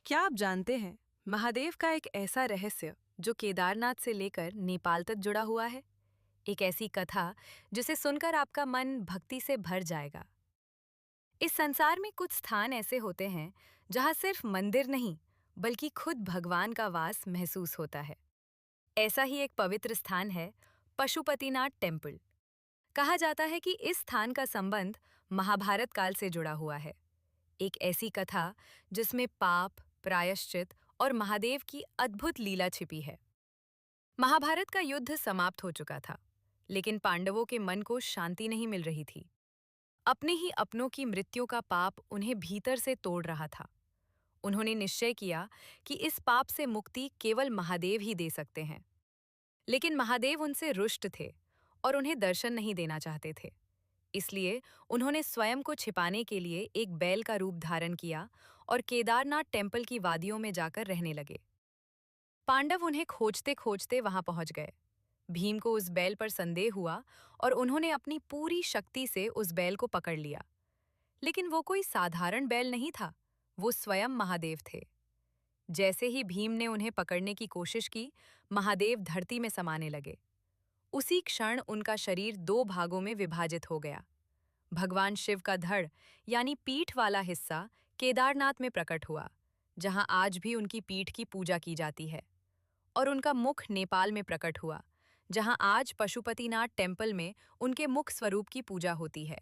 क्या आप जानते हैं, महादेव का एक ऐसा रहस्य जो केदारनाथ से लेकर नेपाल तक जुड़ा हुआ है। एक ऐसी कथा जिसे सुनकर आपका मन भक्ति से भर जाएगा। इस संसार में कुछ स्थान ऐसे होते हैं जहां सिर्फ मंदिर नहीं बल्कि खुद भगवान का वास महसूस होता है। ऐसा ही एक पवित्र स्थान है पशुपतिनाथ टेम्पल। कहा जाता है कि इस स्थान का संबंध महाभारत काल से जुड़ा हुआ है। एक ऐसी कथा जिसमें पाप, प्रायश्चित और महादेव की अद्भुत लीला छिपी है। महाभारत का युद्ध समाप्त हो चुका था, लेकिन पांडवों के मन को शांति नहीं मिल रही थी। अपने ही अपनों की मृत्यु का पाप उन्हें भीतर से तोड़ रहा था। उन्होंने निश्चय किया कि इस पाप से मुक्ति केवल महादेव ही दे सकते हैं। लेकिन महादेव उनसे रुष्ट थे और उन्हें दर्शन नहीं देना चाहते थे। इसलिए उन्होंने स्वयं को छिपाने के लिए एक बैल का रूप धारण किया और केदारनाथ टेम्पल की वादियों में जाकर रहने लगे। पांडव उन्हें खोजते खोजते वहां पहुंच गए। भीम को उस बैल पर संदेह हुआ और उन्होंने अपनी पूरी शक्ति से उस बैल को पकड़ लिया। लेकिन वो कोई साधारण बैल नहीं था, वो स्वयं महादेव थे। जैसे ही भीम ने उन्हें पकड़ने की कोशिश की, महादेव धरती में समाने लगे। उसी क्षण उनका शरीर दो भागों में विभाजित हो गया। भगवान शिव का धड़ यानी पीठ वाला हिस्सा केदारनाथ में प्रकट हुआ, जहां आज भी उनकी पीठ की पूजा की जाती है, और उनका मुख नेपाल में प्रकट हुआ, जहां आज पशुपतिनाथ टेम्पल में उनके मुख स्वरूप की पूजा होती है।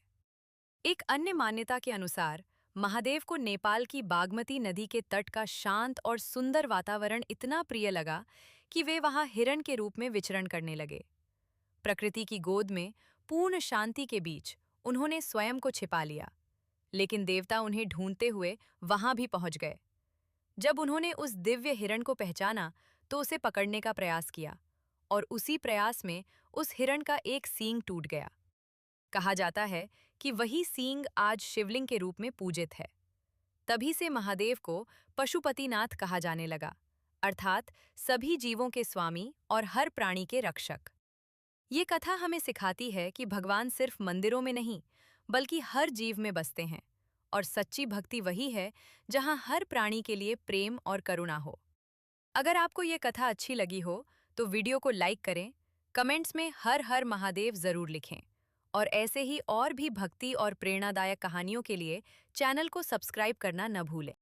एक अन्य मान्यता के अनुसार महादेव को नेपाल की बागमती नदी के तट का शांत और सुंदर वातावरण इतना प्रिय लगा कि वे वहां हिरण के रूप में विचरण करने लगे। प्रकृति की गोद में पूर्ण शांति के बीच उन्होंने स्वयं को छिपा लिया, लेकिन देवता उन्हें ढूंढते हुए वहां भी पहुंच गए। जब उन्होंने उस दिव्य हिरण को पहचाना तो उसे पकड़ने का प्रयास किया, और उसी प्रयास में उस हिरण का एक सींग टूट गया। कहा जाता है कि वही सींग आज शिवलिंग के रूप में पूजित है। तभी से महादेव को पशुपतिनाथ कहा जाने लगा, अर्थात सभी जीवों के स्वामी और हर प्राणी के रक्षक। ये कथा हमें सिखाती है कि भगवान सिर्फ मंदिरों में नहीं, बल्कि हर जीव में बसते हैं, और सच्ची भक्ति वही है जहां हर प्राणी के लिए प्रेम और करुणा हो। अगर आपको ये कथा अच्छी लगी हो, तो वीडियो को लाइक करें, कमेंट्स में हर हर महादेव जरूर लिखें, और ऐसे ही और भी भक्ति और प्रेरणादायक कहानियों के लिए चैनल को सब्सक्राइब करना न भूलें।